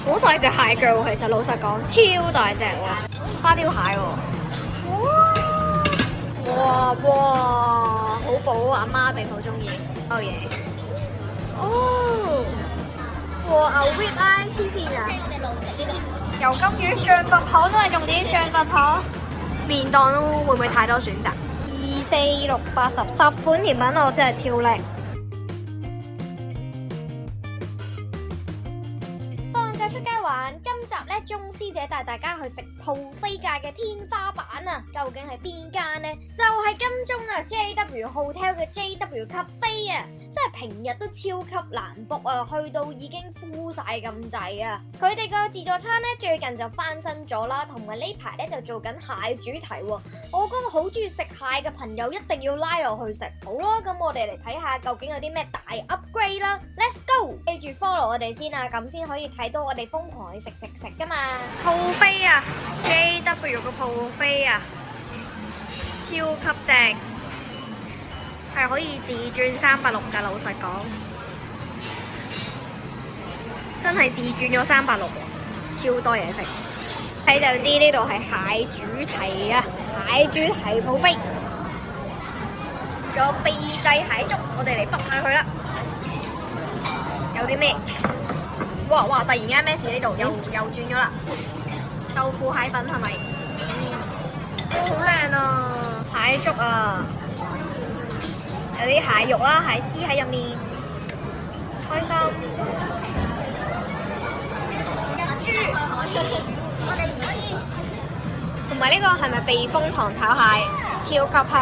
好大隻蟹腳喎，其實老實講超大隻喎，花雕蟹喎。哇！好補啊，阿媽哋好中意包嘢。哦，和牛 rib 啦，黐線啊！油甘魚醬骨頭都係重點，醬骨頭。麵檔都會唔會太多選擇？2、4、6、8、10款甜品我真係超叻。出街玩，今集咧鐘師姐帶大家去食buffet界嘅天花板啊！究竟係邊間呢？就係金鐘啊 JW Hotel 嘅 JW Cafe 啊！真係平日都超級難 book 啊，去到已經 full 晒咁滯啊！佢哋個自助餐咧最近就翻新咗啦，同埋呢排咧就做緊蟹主題喎。我嗰個好中意食蟹嘅朋友一定要拉我去食。好啦，咁我哋嚟睇下究竟有啲咩大 upgrade 啦 ！Let's go！ 記住 follow 我哋先啊，咁先可以睇到我哋瘋狂去食噶嘛。buffet啊 ，JW 個buffet啊，超級正，係可以自轉360㗎。老實講，真係自轉咗360喎，超多嘢食。睇就知呢度係蟹主題啊，蟹主題buffet。仲有秘製蟹粥，我哋嚟 book 下佢啦。有啲咩？哇！突然間咩事呢度？又轉咗啦！豆腐蟹粉係咪？好靚啊！蟹粥啊，有啲蟹肉啦、蟹絲喺入面，開心。我哋唔可以。同埋呢個係咪避風塘炒蟹？超級香！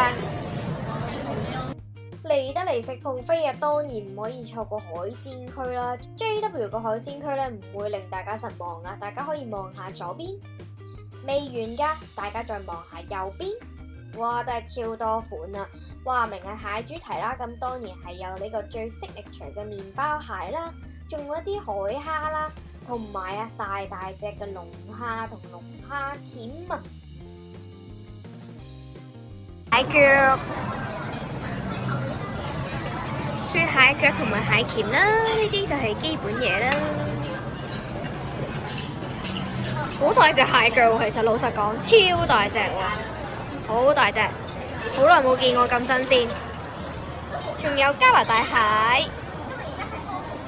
嚟得嚟食buffet啊，當然唔可以錯過海鮮區啦。JW 個海鮮區咧唔會令大家失望啊！大家可以望下左邊，未完㗎，大家再望下右邊。哇，真係超多款啊！話明係蟹主題啦，咁當然係有呢個最signature嘅麵包蟹啦，仲有一啲海蝦啦，同埋啊大隻嘅龍蝦同龍蝦鉗啊！蟹腳。豬蟹腳同埋蟹鉗啦，呢啲就係基本嘢啦。好大隻蟹腳喎，其實老實講超大隻喎，好大隻，好耐冇見過咁新鮮。仲有加拿大蟹，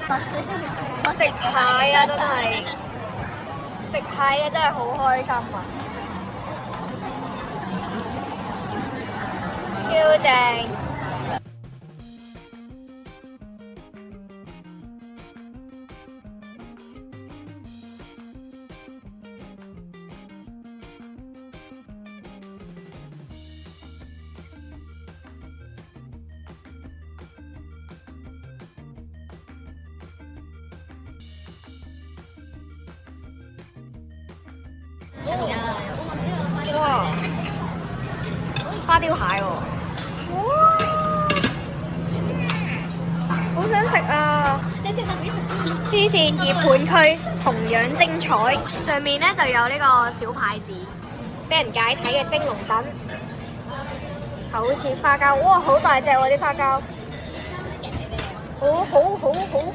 我食蟹啊，真係食蟹啊，真係好開心啊，超正。哇！花雕蟹喎，哇！好想食啊！黐線熱盤區同樣精彩，上面咧就有呢個小牌子，俾人解體嘅蒸籠躉，好似花膠，哇！好大隻喎啲花膠，好澎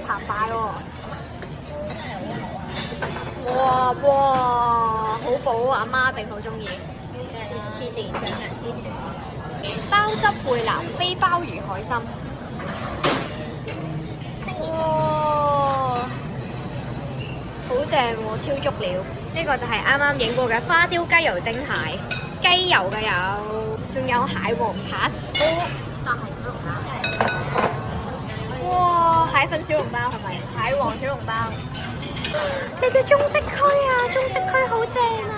湃喎！哇！好補啊！阿媽一定好中意，黐線，支持。鮑汁貝南非鮑魚海參，哇！好正喎，超足料。呢個就係啱啱影過嘅花雕雞油蒸蟹，雞油嘅有，仲有蟹黃扒酥。哇！蟹粉小籠包係咪？蟹黃小籠包。你嘅中式區啊，中式區好正啊！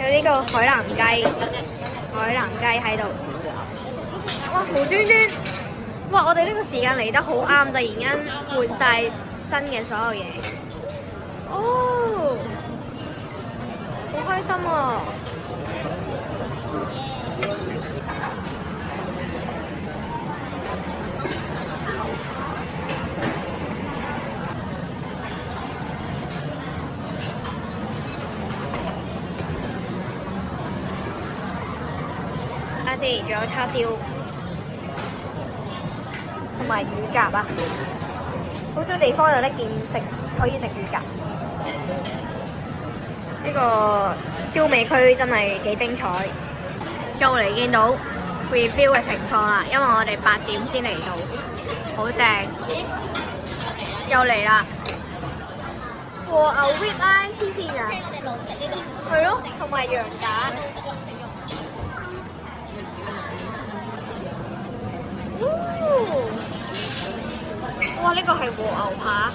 有呢個海南雞喺度。哇！無端端，哇！我哋呢個時間嚟得好啱，突然間換晒新嘅所有嘢。哦，好開心啊！仲有叉燒，同埋埋乳鴿啊！好少地方有得見可以食乳鴿。呢個燒味區真係幾精彩。又嚟見到 review 嘅情況啦，因為我哋8點先嚟到，好正。又嚟啦！和牛 rib 啊，黐線啊！係咯，同埋羊架。哇！呢個係和牛扒。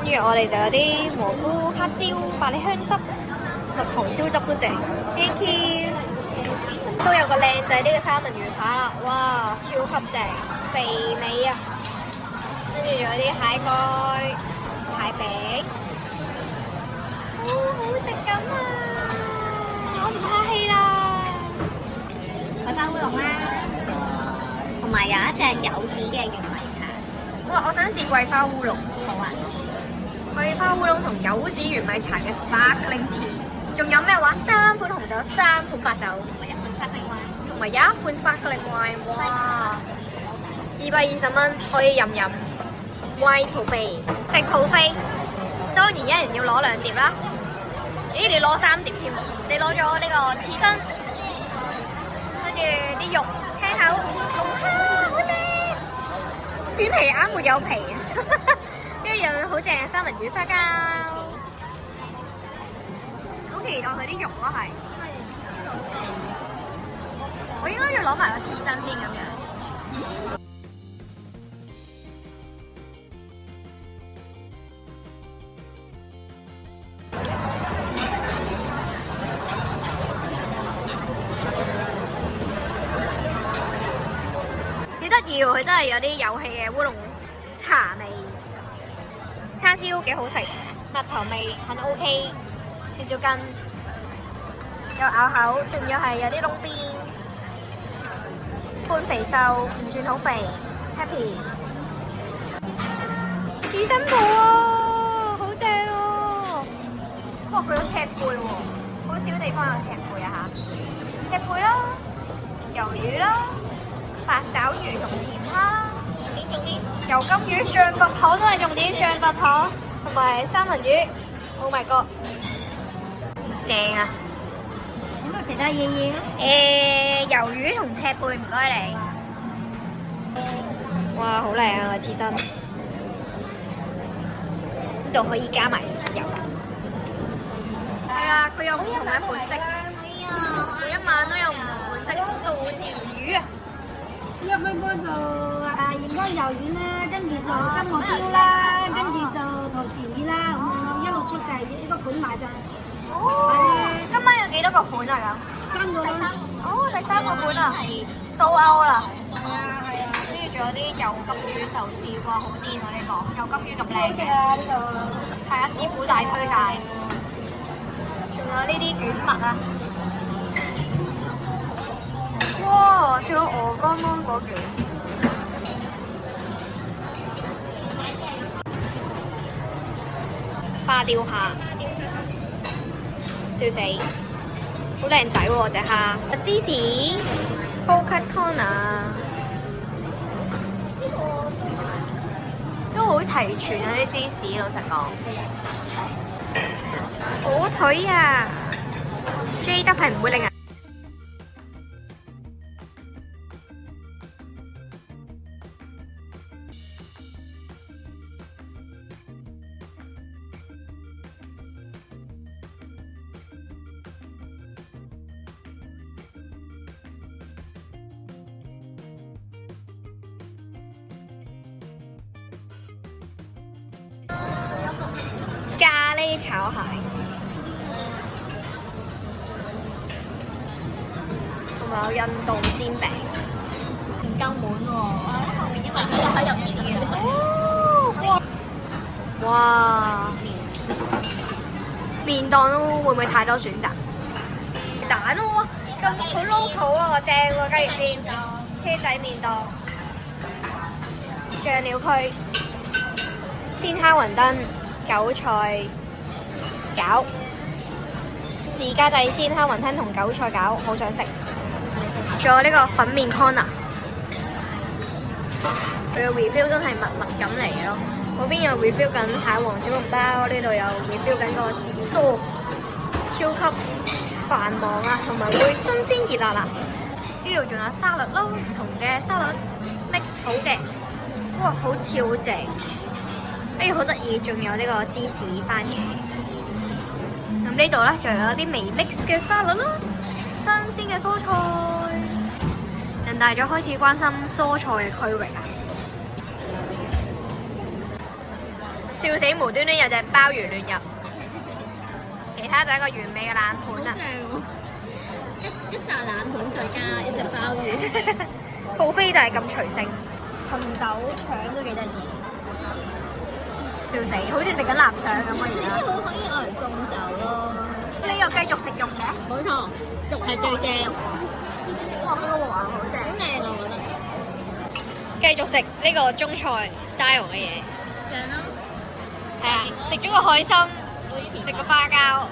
跟住我哋就有啲蘑菇、黑椒、百里香汁、蜜糖椒汁都正。Thank you。都有個靚仔呢個三文魚扒啦，哇，超級正，肥美啊！跟住仲有啲蟹蓋、蟹餅，好食咁啊！我唔客氣啦。桂花烏龍啦，同埋有一隻柚子嘅玄米茶。哇！我想試桂花烏龍。好啊！桂花烏龍同柚子玄米茶嘅 sparkling tea， 仲有咩話？3款紅酒、3款白酒，同埋1款 sparkling wine。哇！220蚊可以飲wine buffet， 食 buffet， 當然一人要攞2碟啦。咦？你攞3碟添？你攞咗呢個刺身，跟住啲肉、青口、龍蝦，好正！卷皮鴨沒有皮。跟住有好正嘅三文魚花膠，好期待佢啲肉咯係。我應該要攞埋個刺身先咁樣。幾得意喎！佢真係有啲有氣嘅烏龍茶味。叉燒幾好食，蜜糖味很 OK， 少少筋，有咬口，仲要係有啲窿邊，半肥瘦，唔算好肥 ，happy。刺身堡啊，好正喎！不過佢有赤貝喎，好少地方有赤貝啊嚇。赤貝啦，魷魚啦，八爪魚同甜蝦啦。油金魚、醬拔糖都係重點，醬拔糖同埋三文魚 ，Oh my god， 正啊！咁啊，其他嘢咧？魷魚同赤貝唔該你。哇，好靚啊個刺身，呢度可以加埋豉油。係啊，佢有唔同嘅款式，每一晚都有唔同款式，到池魚啊！一般般就鹽乾魷魚啦，跟住就金目標啦，跟住就陶瓷魚啦，咁樣一路出嘅一個款賣晒。哦，今晚有幾多個款啊咁？3個啦。哦，第3個款啊，sold out啦。係啊係啊。跟住仲有啲油金魚壽司，哇，好癲啊呢個，油金魚咁靚。好食啊呢個。係啊，師傅大推介。仲有呢啲卷物啊。哇！仲有鵝肝芒果卷，花雕蝦，笑死！好靚仔喎隻蝦，芝士 ，Coconut Corner， 都好齊全啊啲芝士，老實講。火腿啊 ，J 得係唔會令人。咖喱炒蟹，同埋有印度煎餅，唔夠滿喎，後面因為佢喺入面嘅。哇！麵檔都會唔會太多選擇？蛋喎，咁好 local 啊，正喎雞翼先，車仔麵檔。醬料區，鮮蝦雲吞、韭菜餃、自家製鮮蝦雲吞同韭菜餃，好想食。仲有呢個粉麵 corner， 佢嘅 review 真係密咁嚟嘅咯。嗰邊有 review 緊蟹黃小籠包，呢度有 review 緊個時蔬，超級繁忙啊，同埋會新鮮熱辣辣。呢度仲有沙律咯，唔同嘅沙律 mix 好嘅，哇，好似好正。哎，好得意，仲有呢個芝士番茄。咁呢度咧，仲有啲微 mix 嘅沙律咯，新鮮嘅蔬菜。人大咗開始關心蔬菜嘅區域啊！笑死，無端端有隻鮑魚亂入，其他就係一個完美嘅冷盤啊！一紮冷盤再加一隻鮑魚，buffet就係咁隨性，紅酒腸都幾得意。笑死，好似食緊臘腸咁啊！呢啲好可以愛嚟送酒咯。呢個繼續食肉嘅，冇錯，肉係最正。哇，呢個黃好正。好靚啊，我覺得。繼續食呢個中菜 style 嘅嘢。正咯。係啊，食咗個海參，食個花膠，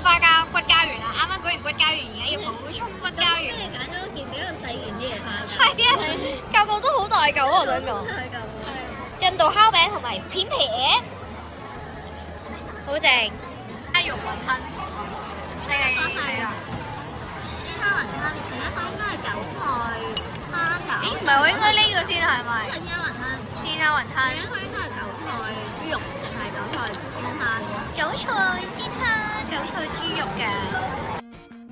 花膠骨膠原啊！啱啱講完骨膠原，而家要補充骨膠原。你揀咗件比較細件啲嘅花膠。係啊，個個都好大嚿啊！我想講。印度烤餅同埋片皮鴨，好正。蝦肉雲吞，係啦。鮮蝦雲吞，前一款應該係韭菜蝦餃。咦？唔係喎，應該呢個先係咪？係鮮蝦雲吞。鮮蝦雲吞。前一款應該係韭菜豬肉定係韭菜鮮蝦？韭菜鮮蝦、韭菜豬肉嘅。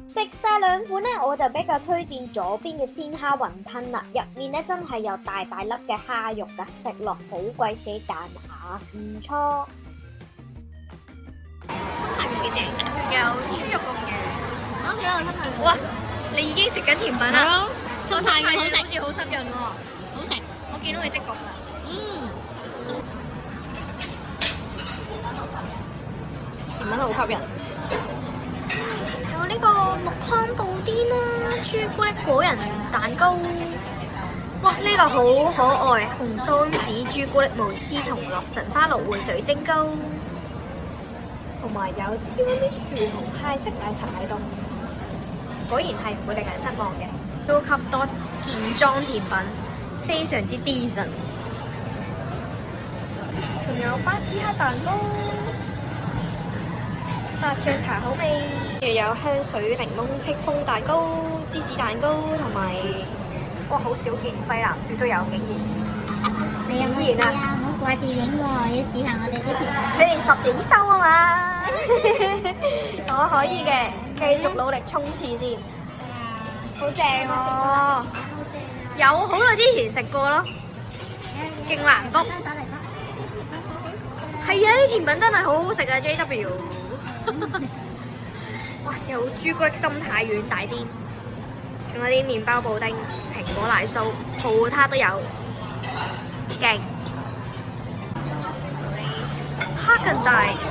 食晒兩款呢，我就比較推薦左邊嘅鮮蝦雲吞啦，入面呢真係有大大粒嘅蝦肉噶，食落好鬼死彈牙，唔錯。生態魚幾正，有豬肉咁嘅。我幾有生態魚。哇！你已經食緊甜品啦？生態魚好食，好似好濕潤喎。好食。我見到佢即焗啦。甜品好吸引。有呢個木糠布甸啦，朱古力果仁蛋糕。哇！呢個好可愛，紅桑子朱古力慕斯同洛神花蘆薈水晶糕，同埋有提拉米蘇同泰式奶茶奶凍。果然係唔會令人失望嘅，超級多件裝甜品，非常之 decent。仲有巴斯克蛋糕。白醬茶口味，又有香水檸檬戚風蛋糕、芝士蛋糕同埋，哇好少見費南雪都有竟然。你有冇然啊？唔好掛住影喎，要試下我哋啲甜品。你哋10點收啊嘛，我可以嘅，繼續努力衝刺先。好正喎！有好耐之前食過咯，勁難 book。係啊，啲甜品真係好好食啊 JW。哇！有朱古力心太軟大啲，仲有啲麵包布丁、蘋果奶酥、葡撻都有，勁！哈根達斯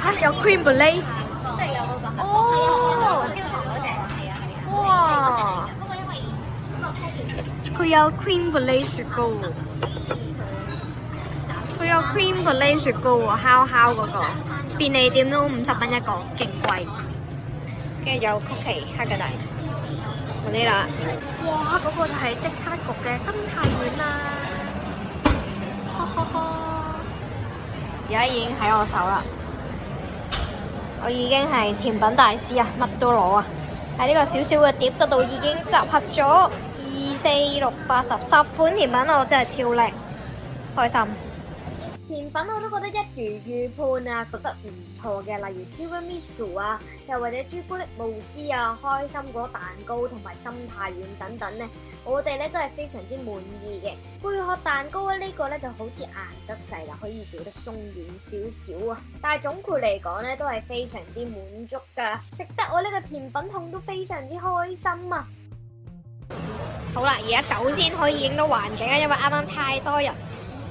嚇有 cream brulee， 即係有嗰個。哦！焦糖嗰隻。哇！佢有 cream brulee 雪糕喎，佢有 cream brulee 雪糕喎，烤嗰個。便利店都50蚊一個，勁貴。跟住有曲奇哈根達斯，嗰啲啦。哇！嗰個就係即刻焗嘅心太軟啦。呵呵呵。而家已經喺我手啦，我已經係甜品大師啊，乜都攞啊！喺呢個小小嘅碟嗰度已經集合咗2、4、6、8、10款甜品，我真係超叻，開心。甜品我都覺得一如預判啊，覺得唔錯嘅，例如 tiramisu 啊，又或者朱古力慕斯啊、開心果蛋糕同埋心太軟等等呢，我哋咧都係非常之滿意嘅。貝殼蛋糕呢個咧就好似硬得滯啦，可以做得鬆軟少少啊。但係總括嚟講咧，都係非常之滿足噶，食得我呢個甜品控都非常之開心啊！好啦，而家走先可以影到環境啊，因為啱啱太多人。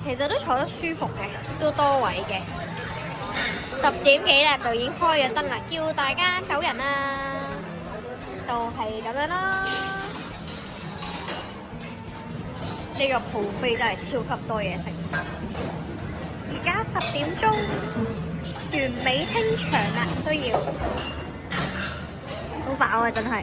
其實都坐得舒服嘅，都多位嘅。10點幾啦，就已經開咗燈啦，叫大家走人啦，就係咁樣啦。呢個 buffet 真係超級多嘢食。而家10點鐘，完美清場啦，需要好飽啊！真係。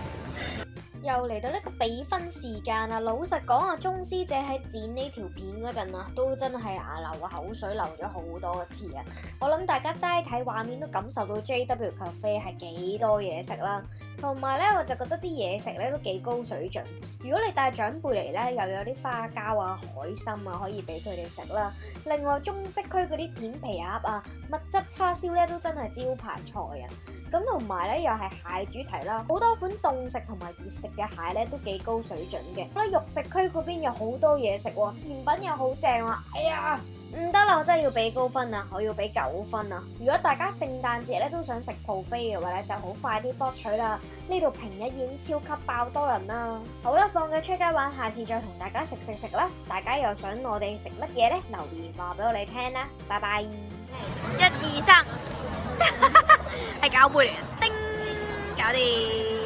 又嚟到呢個比分時間啦！老實講啊，鐘師姐喺剪呢條片嗰陣啊，都真係牙流啊，口水流咗好多次啊！我諗大家齋睇畫面都感受到 JW Cafe 係幾多嘢食啦，同埋咧我就覺得啲嘢食咧都幾高水準。如果你帶長輩嚟咧，又有啲花膠啊、海參啊可以俾佢哋食啦。另外中式區嗰啲片皮鴨啊、蜜汁叉燒咧都真係招牌菜啊！咁同埋咧又係蟹主題啦，好多款凍食同埋熱食嘅蟹咧都幾高水準嘅。咁咧肉食區嗰邊有好多嘢食喎，甜品又好正喎。哎呀，唔得啦，我真係要俾高分啊！我要俾9分啊！如果大家聖誕節咧都想食 buffet 嘅話咧，就好快啲博取啦！呢度平日已經超級爆多人啦。好啦，放假出街玩，下次再同大家食啦！大家又想我哋食乜嘢呢？留言話俾我哋聽啦！拜拜。1、2、3，係攪杯嚟嘅，叮，搞掂。